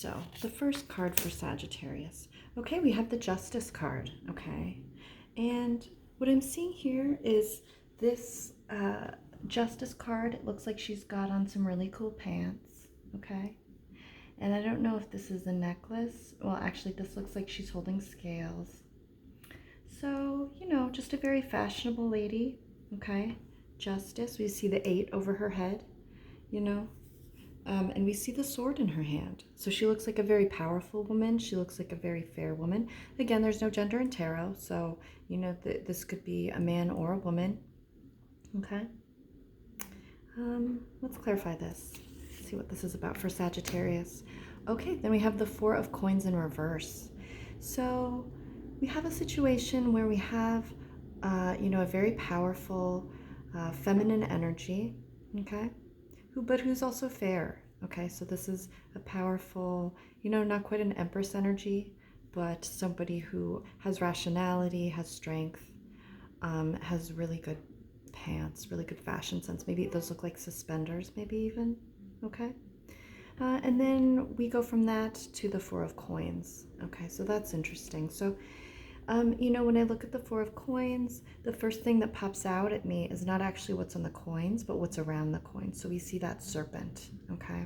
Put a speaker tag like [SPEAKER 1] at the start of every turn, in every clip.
[SPEAKER 1] so the first card for Sagittarius. Okay, we have the Justice card, okay? And what I'm seeing here is this Justice card. It looks like she's got on some really cool pants, okay? And I don't know if this is a necklace. Well, actually, this looks like she's holding scales. So, just a very fashionable lady, okay? Justice. We see the 8 over her head, you know? And we see the sword in her hand. So she looks like a very powerful woman. She looks like a very fair woman. Again, there's no gender in tarot, so this could be a man or a woman. Okay. Let's clarify this. See what this is about for Sagittarius. Okay, then we have the 4 of coins in reverse. So we have a situation where we have, a very powerful feminine energy. Okay. But who's also fair. Okay, so this is a powerful, not quite an empress energy, but somebody who has rationality, has strength, has really good pants, really good fashion sense. Maybe those look like suspenders, maybe even. Okay. And then we go from that to the 4 of coins. Okay, so that's interesting. So when I look at the 4 of coins, the first thing that pops out at me is not actually what's on the coins, but what's around the coins. So we see that serpent, okay?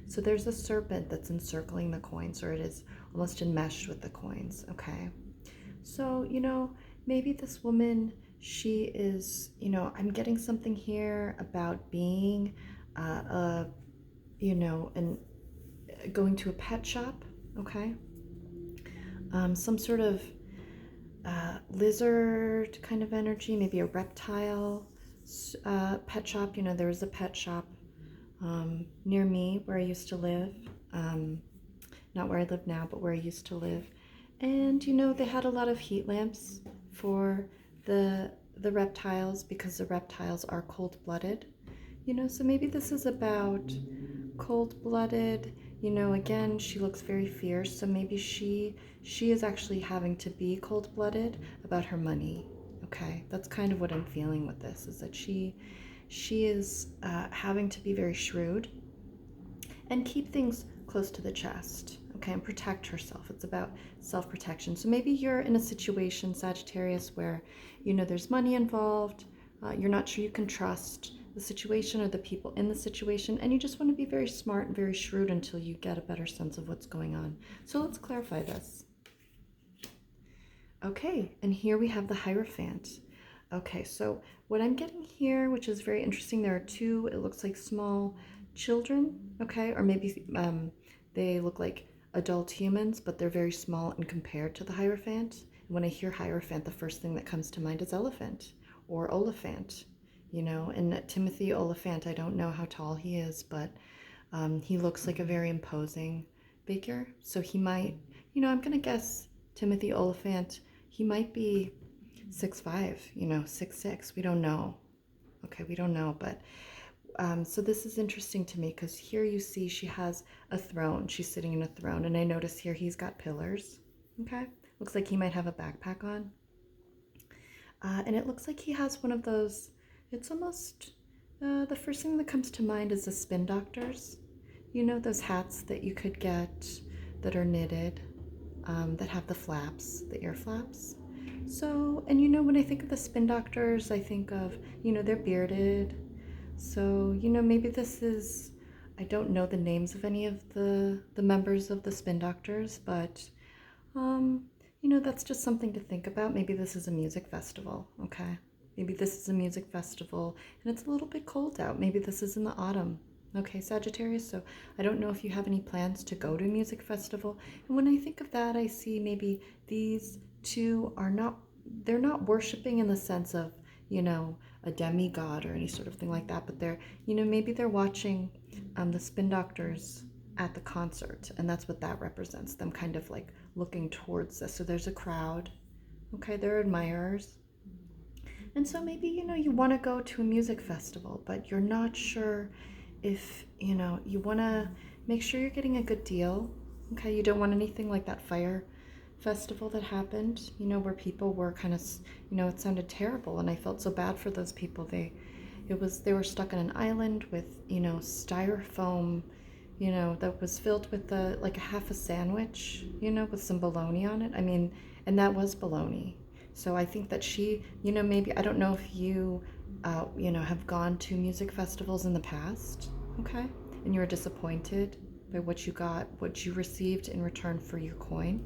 [SPEAKER 1] So there's a serpent that's encircling the coins, or it is almost enmeshed with the coins, okay? So, maybe this woman, she is, I'm getting something here about being, and going to a pet shop, okay? Some sort of lizard kind of energy, maybe a reptile pet shop. There was a pet shop near me where I used to live. Not where I live now, but where I used to live. And, they had a lot of heat lamps for the reptiles, because the reptiles are cold-blooded. So maybe this is about cold-blooded. Again, she looks very fierce, so maybe she is actually having to be cold-blooded about her money. Okay, that's kind of what I'm feeling with this, is that she is having to be very shrewd and keep things close to the chest, okay, and protect herself. It's about self-protection. So maybe you're in a situation, Sagittarius, where there's money involved, you're not sure you can trust the situation or the people in the situation, and you just want to be very smart and very shrewd until you get a better sense of what's going on. So let's clarify this. Okay, and here we have the Hierophant. Okay, so what I'm getting here, which is very interesting, there are 2, it looks like small children, okay, or maybe they look like adult humans, but they're very small and compared to the Hierophant. And when I hear Hierophant, the first thing that comes to mind is elephant or Oliphant. And Timothy Oliphant, I don't know how tall he is, but he looks like a very imposing figure. So he might, I'm going to guess Timothy Oliphant, he might be 6'5", 6'6", we don't know. Okay, we don't know, but so this is interesting to me, because here you see she has a throne. She's sitting in a throne, and I notice here he's got pillars. Okay, looks like he might have a backpack on. And it looks like he has one of those, it's almost, the first thing that comes to mind is the spin doctors. Those hats that you could get that are knitted, that have the flaps, the ear flaps. So, and when I think of the spin doctors, I think of, they're bearded. So, maybe this is, I don't know the names of any of the members of the spin doctors, but, that's just something to think about. Maybe this is a music festival, okay? Maybe this is a music festival and it's a little bit cold out. Maybe this is in the autumn. Okay, Sagittarius, so I don't know if you have any plans to go to a music festival. And when I think of that, I see maybe these 2 they're not worshiping in the sense of, a demigod or any sort of thing like that, but they're, maybe they're watching the spin doctors at the concert, and that's what that represents, them kind of like looking towards this. So there's a crowd, okay, they're admirers. And so maybe, you want to go to a music festival, but you're not sure if, you want to make sure you're getting a good deal, okay? You don't want anything like that fire festival that happened, where people were kind of, it sounded terrible, and I felt so bad for those people. They were stuck on an island with, styrofoam, that was filled with like a half a sandwich, with some bologna on it. I mean, and that was bologna. So I think that she, maybe, I don't know if you, have gone to music festivals in the past, okay? And you were disappointed by what you got, what you received in return for your coin.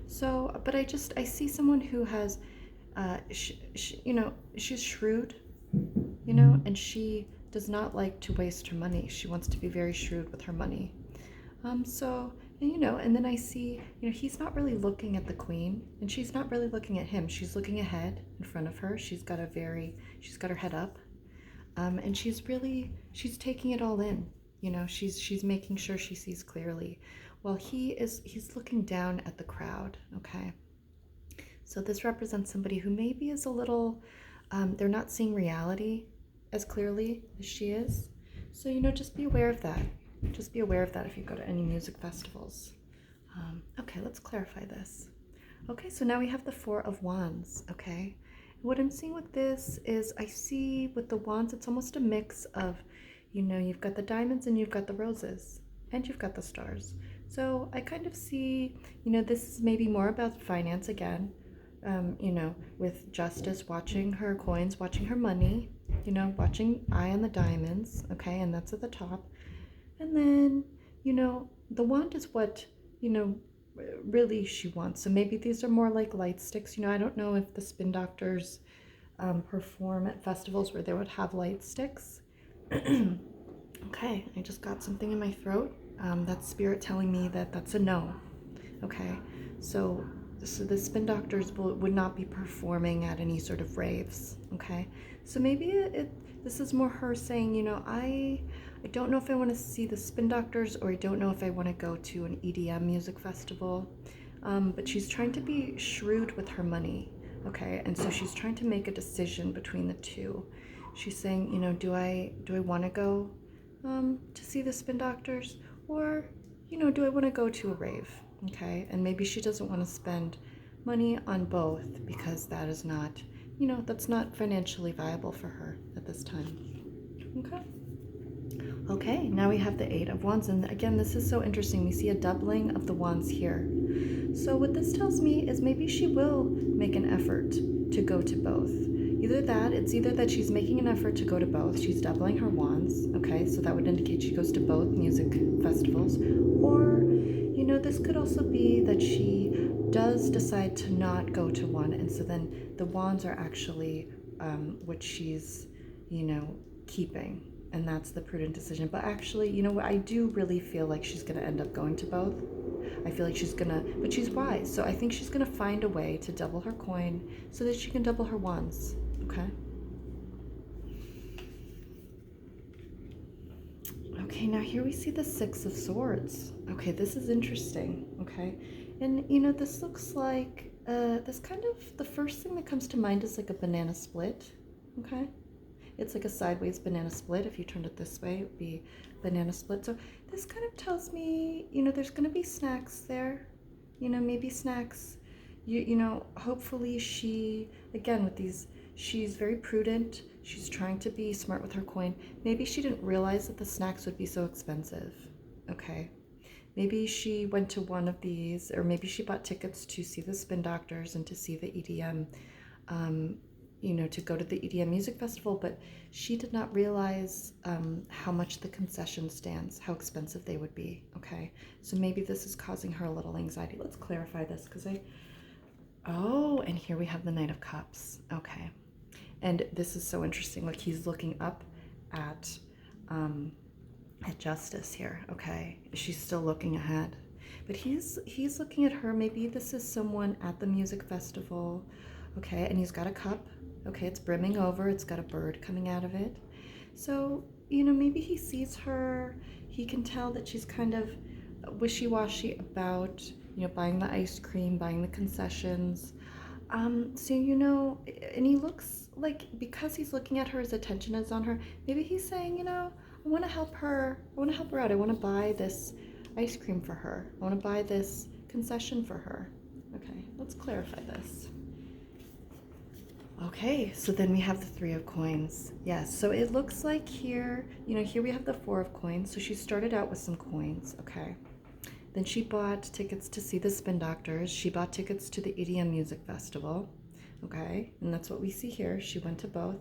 [SPEAKER 1] So, but I see someone who has, she's shrewd, and she does not like to waste her money. She wants to be very shrewd with her money. So, and then I see, he's not really looking at the queen, and she's not really looking at him. She's looking ahead in front of her. She's got her head up, and she's taking it all in. She's making sure she sees clearly, while he's looking down at the crowd. Okay, so this represents somebody who maybe is a little, they're not seeing reality as clearly as she is. So, just be aware of that. Just be aware of that if you go to any music festivals. Okay, let's clarify this. Okay, so now we have the Four of Wands, okay? What I'm seeing with this is I see with the wands, it's almost a mix of, you've got the diamonds and you've got the roses and you've got the stars. So I kind of see, this is maybe more about finance again, with Justice watching her coins, watching her money, watching eye on the diamonds, okay, and that's at the top. And then, the wand is what, really she wants. So maybe these are more like light sticks. I don't know if the spin doctors perform at festivals where they would have light sticks. Okay, I just got something in my throat. That's spirit telling me that that's a no. Okay, so the spin doctors would not be performing at any sort of raves. Okay, so maybe this is more her saying, I don't know if I want to see the spin doctors, or I don't know if I want to go to an EDM music festival. But she's trying to be shrewd with her money. Okay, and so she's trying to make a decision between the two. She's saying, do I want to go to see the spin doctors, or do I want to go to a rave? Okay, and maybe she doesn't want to spend money on both because that is not, that's not financially viable for her at this time. Okay. Okay, now we have the Eight of Wands, and again, this is so interesting. We see a doubling of the wands here. So what this tells me is maybe she will make an effort to go to both. It's either that she's making an effort to go to both, she's doubling her wands, okay, so that would indicate she goes to both music festivals, or, this could also be that she does decide to not go to one, and so then the wands are actually what she's, keeping. And that's the prudent decision. But actually, I do really feel like she's going to end up going to both. I feel like but she's wise. So I think she's going to find a way to double her coin so that she can double her wands. Okay? Okay, now here we see the Six of Swords. Okay, this is interesting. Okay? And, this looks like, this kind of, the first thing that comes to mind is like a banana split. Okay? It's like a sideways banana split. If you turned it this way, it would be banana split. So this kind of tells me, there's going to be snacks there. Maybe snacks. Hopefully she, again, with these, she's very prudent. She's trying to be smart with her coin. Maybe she didn't realize that the snacks would be so expensive. Okay. Maybe she went to one of these, or maybe she bought tickets to see the spin doctors and to see the EDM, to go to the EDM music festival, but she did not realize how much the concession stands, how expensive they would be, okay? So maybe this is causing her a little anxiety. Let's clarify this, because and here we have the Knight of Cups, okay. And this is so interesting, like he's looking up at Justice here, okay? She's still looking ahead, but he's looking at her. Maybe this is someone at the music festival, okay, and he's got a cup. Okay, it's brimming over. It's got a bird coming out of it. So, maybe he sees her. He can tell that she's kind of wishy-washy about, buying the ice cream, buying the concessions. So, and he looks like, because he's looking at her, his attention is on her. Maybe he's saying, I want to help her. I want to help her out. I want to buy this ice cream for her. I want to buy this concession for her. Okay, let's clarify this. Okay, so then we have the Three of Coins. Yes, so it looks like here, here we have the Four of Coins. So she started out with some coins, okay? Then she bought tickets to see the Spin Doctors. She bought tickets to the EDM Music Festival, okay? And that's what we see here. She went to both.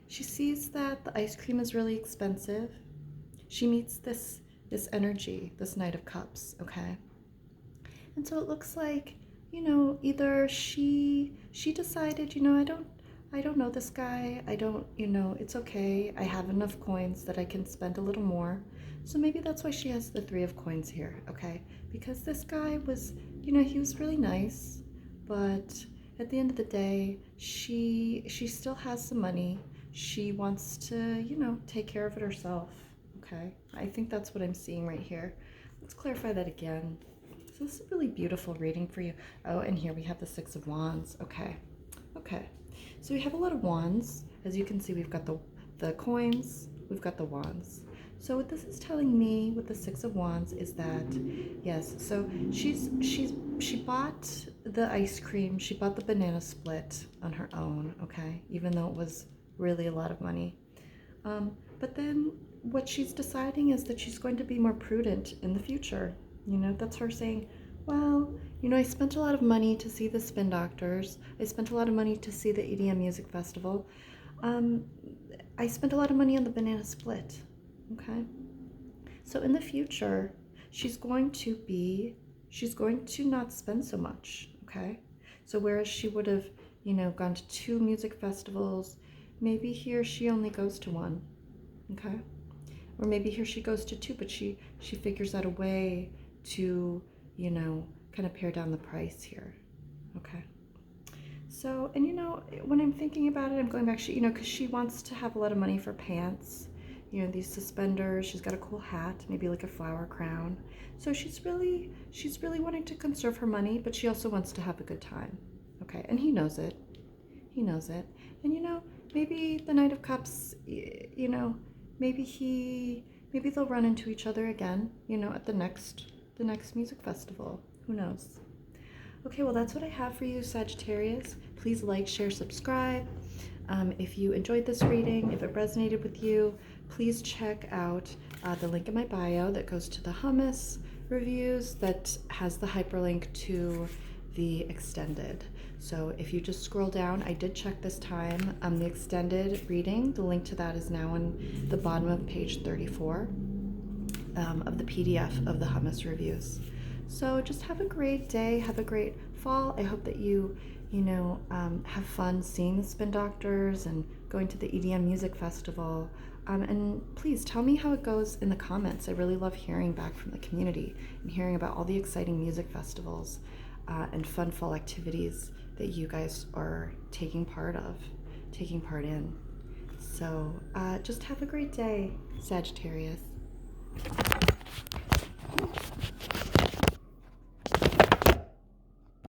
[SPEAKER 1] She sees that the ice cream is really expensive. She meets this energy, this Knight of Cups, okay? And so it looks like, either she decided, I don't know this guy. I don't, it's okay. I have enough coins that I can spend a little more. So maybe that's why she has the Three of Coins here, okay? Because this guy was, he was really nice, but at the end of the day, she still has some money. She wants to, take care of it herself, okay? I think that's what I'm seeing right here. Let's clarify that again. So this is a really beautiful reading for you. Oh, and here we have the Six of Wands. Okay. Okay. So we have a lot of wands. As you can see, we've got the coins, we've got the wands. So what this is telling me with the Six of Wands is that, yes, so she bought the ice cream, she bought the banana split on her own, okay, even though it was really a lot of money. But then what she's deciding is that she's going to be more prudent in the future. That's her saying, well, I spent a lot of money to see the Spin Doctors. I spent a lot of money to see the EDM Music Festival. I spent a lot of money on the banana split, okay? So in the future, she's going to not spend so much, okay? So whereas she would have, gone to 2 music festivals, maybe here she only goes to 1, okay? Or maybe here she goes to 2, but she figures out a way to, kind of pare down the price here, okay? So, and when I'm thinking about it, I'm going back, because she wants to have a lot of money for pants, these suspenders, she's got a cool hat, maybe like a flower crown. So she's really wanting to conserve her money, but she also wants to have a good time, okay? And he knows it. He knows it. And, maybe the Knight of Cups, maybe they'll run into each other again, at the next music festival. Who knows? Okay, well, that's what I have for you, Sagittarius. Please like, share, subscribe. If you enjoyed this reading, if it resonated with you, please check out the link in my bio that goes to the hummus reviews that has the hyperlink to the extended. So if you just scroll down, I did check this time, the extended reading, the link to that is now on the bottom of page 34 of the PDF of the hummus reviews. So just have a great day, have a great fall. I hope that you have fun seeing the Spin Doctors and going to the EDM Music Festival. And please tell me how it goes in the comments. I really love hearing back from the community and hearing about all the exciting music festivals and fun fall activities that you guys are taking part in. So just have a great day, Sagittarius.